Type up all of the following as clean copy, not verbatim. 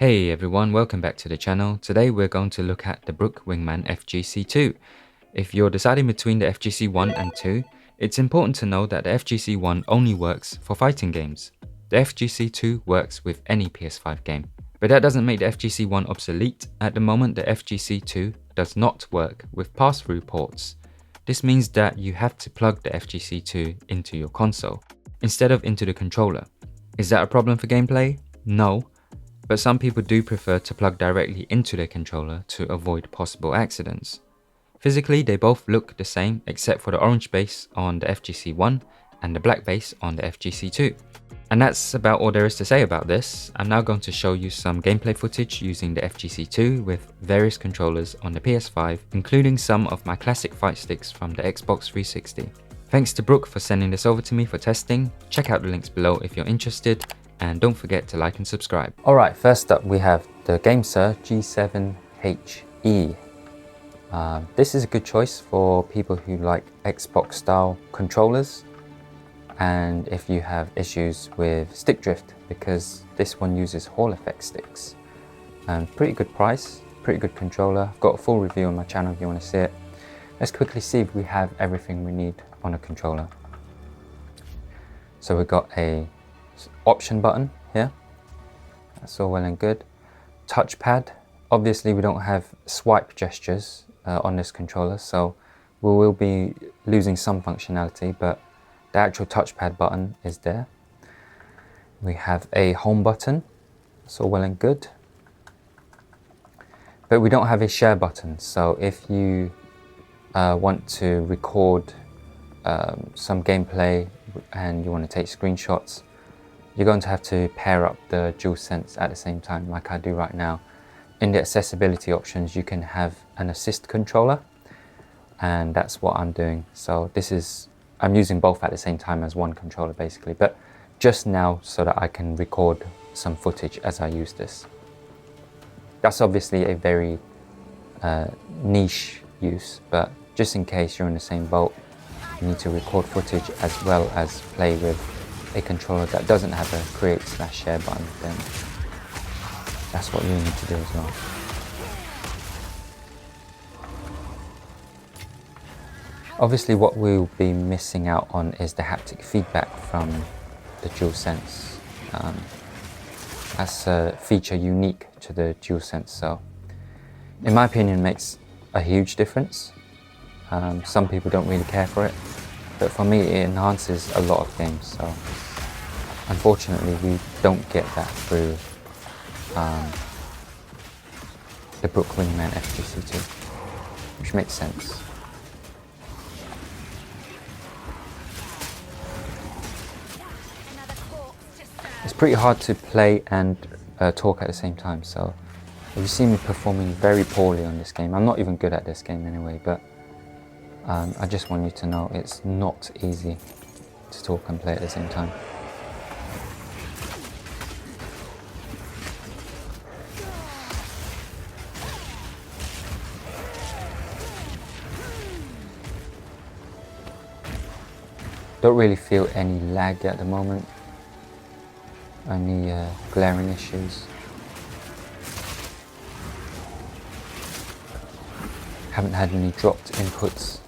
Hey everyone, welcome back to the channel. Today we're going to look at the Brook Wingman FGC 2. If you're deciding between the FGC 1 and 2, it's important to know that the FGC 1 only works for fighting games. The FGC 2 works with any PS5 game. But that doesn't make the FGC 1 obsolete. At the moment, the FGC 2 does not work with pass-through ports. This means that you have to plug the FGC 2 into your console, instead of into the controller. Is that a problem for gameplay? No. But some people do prefer to plug directly into their controller to avoid possible accidents. Physically, they both look the same except for the orange base on the FGC 1 and the black base on the FGC 2. And that's about all there is to say about this. I'm now going to show you some gameplay footage using the FGC 2 with various controllers on the PS5, including some of my classic fight sticks from the Xbox 360. Thanks to Brook for sending this over to me for testing. Check out the links below if you're interested. And don't forget to like and subscribe. Alright, first up we have the Gamesir G7 HE. This is a good choice for people who like Xbox style controllers and if you have issues with stick drift, because this one uses Hall effect sticks. And pretty good price, pretty good controller. I've got a full review on my channel if you want to see it. Let's quickly see if we have everything we need on a controller. So we've got a option button here, that's all well and good. Touchpad, obviously we don't have swipe gestures on this controller, so we will be losing some functionality, but the actual touchpad button is there. We have a home button, that's all well and good, but we don't have a share button. So if you want to record some gameplay and you want to take screenshots, you're going to have to pair up the DualSense at the same time, like I do right now. In the accessibility options, you can have an assist controller, and that's what I'm doing. So I'm using both at the same time as one controller basically, but just now so that I can record some footage as I use this. That's obviously a very niche use, but just in case you're in the same boat, you need to record footage as well as play with a controller that doesn't have a create/share button, then that's what you need to do as well. Obviously what we'll be missing out on is the haptic feedback from the DualSense. That's a feature unique to the DualSense, so in my opinion it makes a huge difference. Some people don't really care for it, but for me it enhances a lot of games, so unfortunately we don't get that through the Brook Wingman FGC 2, which makes sense. It's pretty hard to play and talk at the same time, so you see me performing very poorly on this game. I'm not even good at this game anyway, but I just want you to know it's not easy to talk and play at the same time. Don't really feel any lag at the moment, only glaring issues. Haven't had any dropped inputs.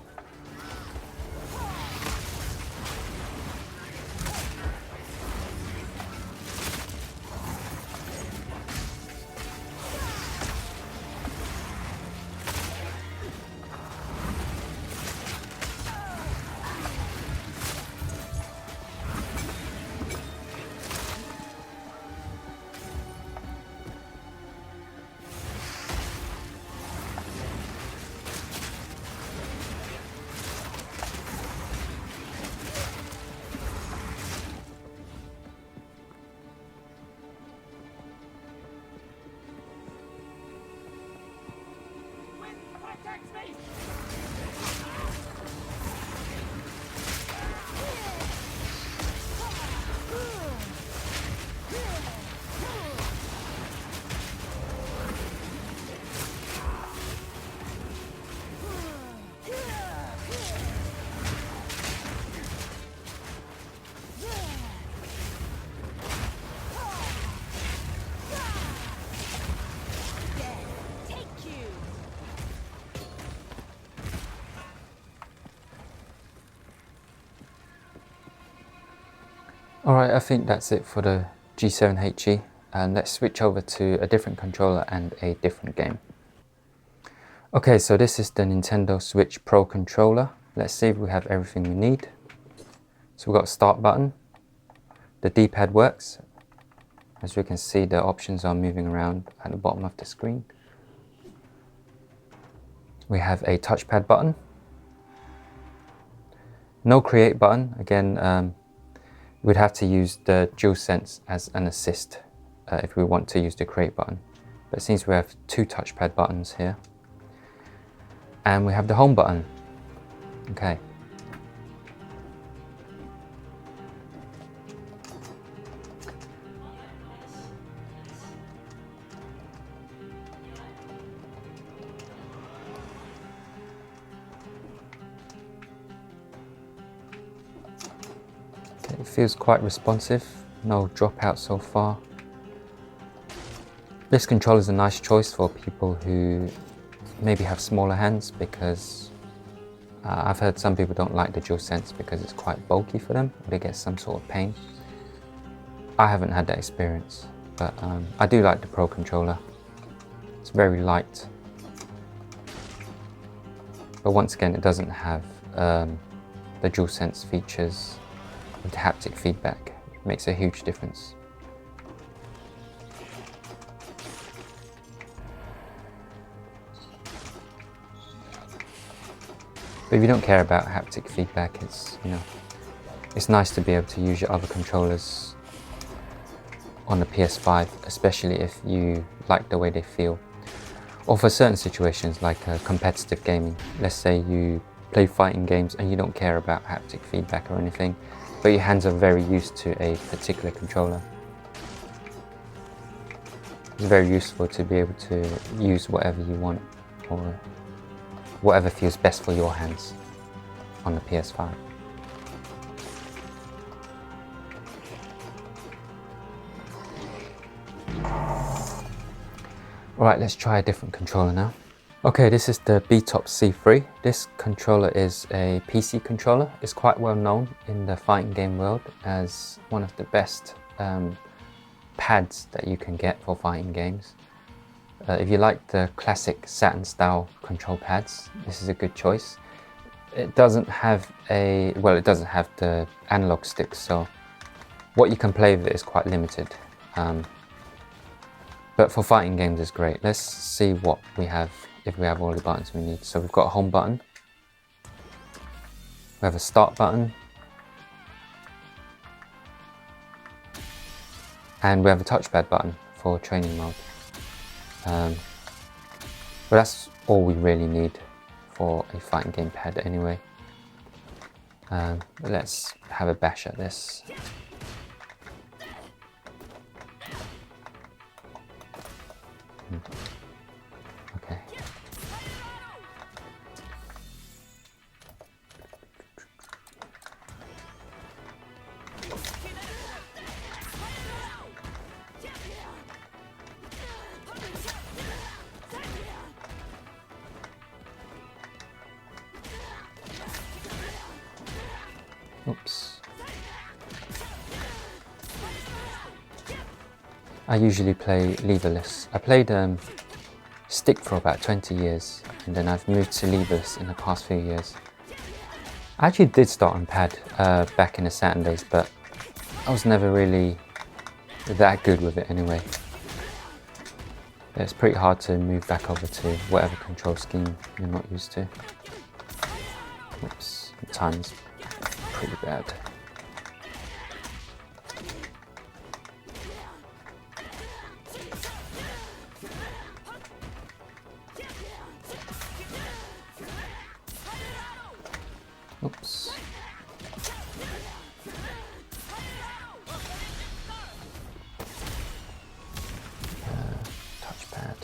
Alright, I think that's it for the G7 HE, and let's switch over to a different controller and a different game. Okay, so this is the Nintendo Switch Pro controller. Let's see if we have everything we need. So we've got a start button. The D-pad works. As we can see, the options are moving around at the bottom of the screen. We have a touchpad button. No create button. Again, we'd have to use the DualSense as an assist if we want to use the create button. But it seems we have two touchpad buttons here. And we have the home button. Okay. It feels quite responsive, no dropout so far. This controller is a nice choice for people who maybe have smaller hands, because I've heard some people don't like the DualSense because it's quite bulky for them, or they get some sort of pain. I haven't had that experience, but I do like the Pro controller. It's very light, but once again it doesn't have the DualSense features with the haptic feedback. It makes a huge difference. But if you don't care about haptic feedback, it's nice to be able to use your other controllers on the PS5, especially if you like the way they feel. Or for certain situations like competitive gaming. Let's say you play fighting games and you don't care about haptic feedback or anything, but your hands are very used to a particular controller. It's very useful to be able to use whatever you want, or whatever feels best for your hands on the PS5. Alright, let's try a different controller now. Okay, this is the Betop C3. This controller is a PC controller. It's quite well known in the fighting game world as one of the best pads that you can get for fighting games. If you like the classic Saturn style control pads, this is a good choice. It doesn't have it doesn't have the analog sticks, so what you can play with it is quite limited. But for fighting games it's great. Let's see what we have, if we have all the buttons we need. So we've got a home button. We have a start button. And we have a touchpad button for training mode. But that's all we really need for a fighting game pad anyway. Let's have a bash at this. Okay. Oops. I usually play leverless. I played stick for about 20 years, and then I've moved to leverless in the past few years. I actually did start on pad back in the Saturn days, but I was never really that good with it anyway. It's pretty hard to move back over to whatever control scheme you're not used to. Oops, the time's pretty bad. Oops. Touchpad.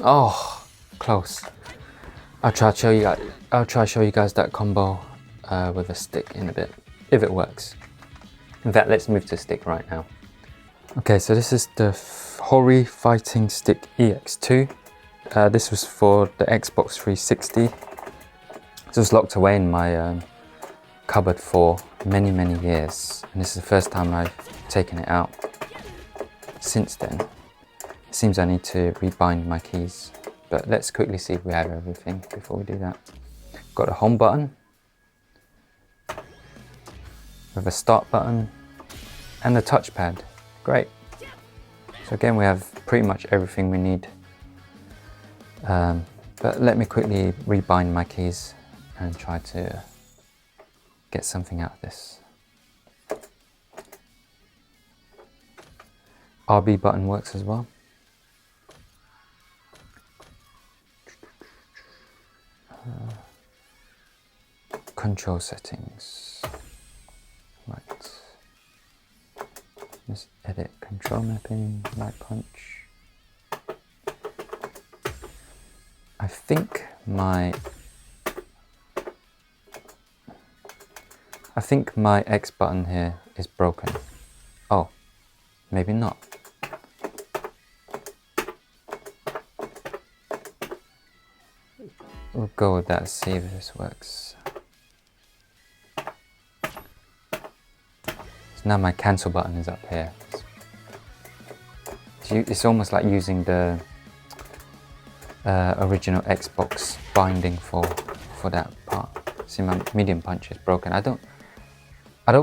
Oh, close. I'll try to show you guys that combo with a stick in a bit, if it works. In fact, let's move to stick right now. Okay, so this is the Hori Fighting Stick EX2. This was for the Xbox 360. This was locked away in my cupboard for many years, and this is the first time I've taken it out. Since then, it seems I need to rebind my keys, but let's quickly see if we have everything before we do that. Got a home button with a start button and a touchpad. Great. So again, we have pretty much everything we need. But let me quickly rebind my keys and try to get something out of this. RB button works as well. Control settings. Right. Let's edit control mapping, light punch. I think my X button here is broken. Oh, maybe not. We'll go with that, see if this works. So now my cancel button is up here. It's almost like using the original Xbox binding for that part. See, my medium punch is broken. I don't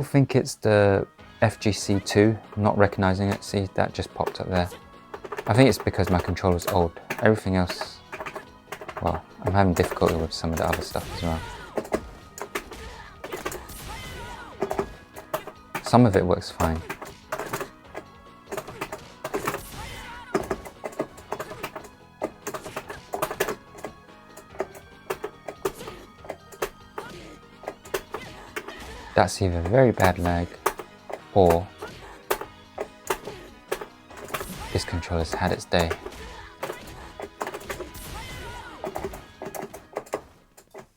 think it's the FGC2, I'm not recognizing it. See, that just popped up there. I think it's because my controller's old. Everything else, well, I'm having difficulty with some of the other stuff as well. Some of it works fine. That's either very bad lag or this controller's had its day.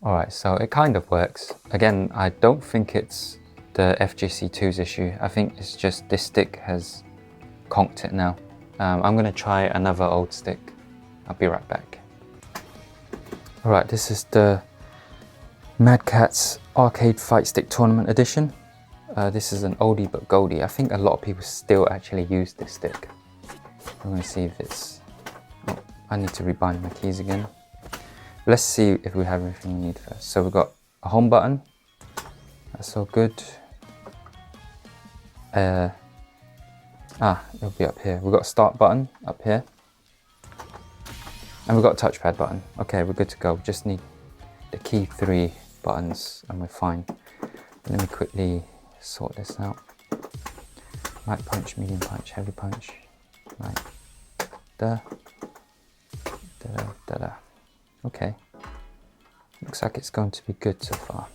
Alright, so it kind of works. Again, I don't think it's the FGC2's issue. I think it's just this stick has conked it now. I'm going to try another old stick. I'll be right back. Alright, this is the Madcatz Arcade Fight Stick Tournament Edition. This is an oldie but goldie. I think a lot of people still actually use this stick. I'm going to see if it's... Oh, I need to rebind my keys again. Let's see if we have everything we need first. So we've got a home button. That's all good. It'll be up here. We've got a start button up here. And we've got a touchpad button. Okay, we're good to go. We just need the key 3 buttons and we're fine. Let me quickly sort this out. Light punch, medium punch, heavy punch. Right. Da. Da da da. Okay. Looks like it's going to be good so far.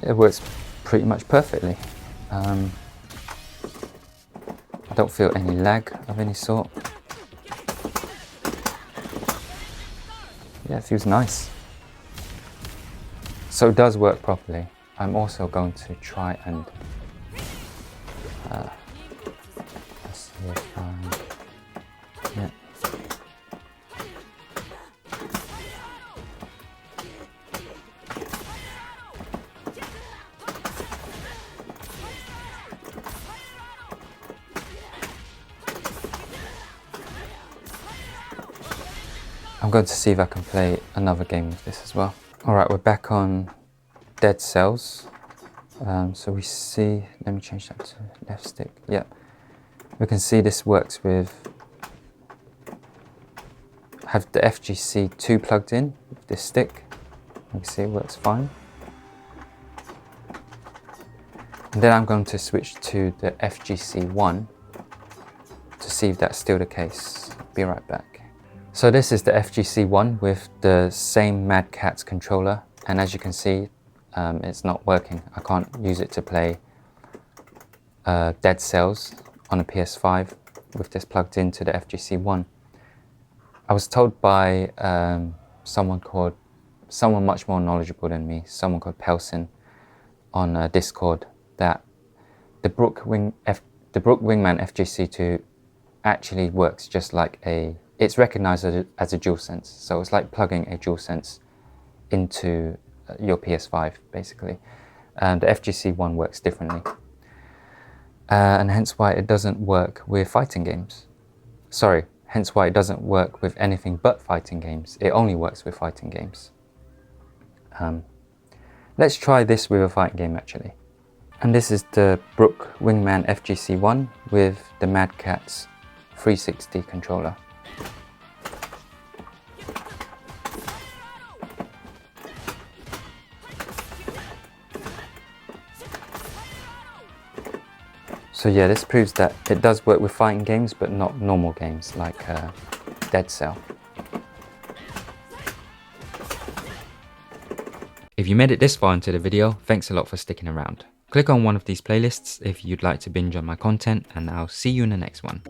It works pretty much perfectly. I don't feel any lag of any sort. Yeah, it feels nice. So it does work properly. I'm also going to try and let's see if yeah. I'm going to see if I can play another game with this as well. Alright, we're back on Dead Cells. So we see, let me change that to left stick. Yeah, we can see this works with, have the FGC2 plugged in with this stick. You can see it works fine. And then I'm going to switch to the FGC1 to see if that's still the case. Be right back. So this is the FGC1 with the same Madcatz controller and as you can see, it's not working. I can't use it to play Dead Cells on a PS5 with this plugged into the FGC One. I was told by someone much more knowledgeable than me, someone called Pelsin on Discord, that the Brook Wingman FGC2 actually works just like it's recognized as a DualSense. So it's like plugging a DualSense into your PS5 basically. And the FGC One works differently. And hence why it doesn't work with fighting games. Sorry, hence why it doesn't work with anything but fighting games. It only works with fighting games. Let's try this with a fighting game actually. And this is the Brook Wingman FGC One with the Madcatz 360 controller. So yeah, this proves that it does work with fighting games, but not normal games like Dead Cell. If you made it this far into the video, thanks a lot for sticking around. Click on one of these playlists if you'd like to binge on my content, and I'll see you in the next one.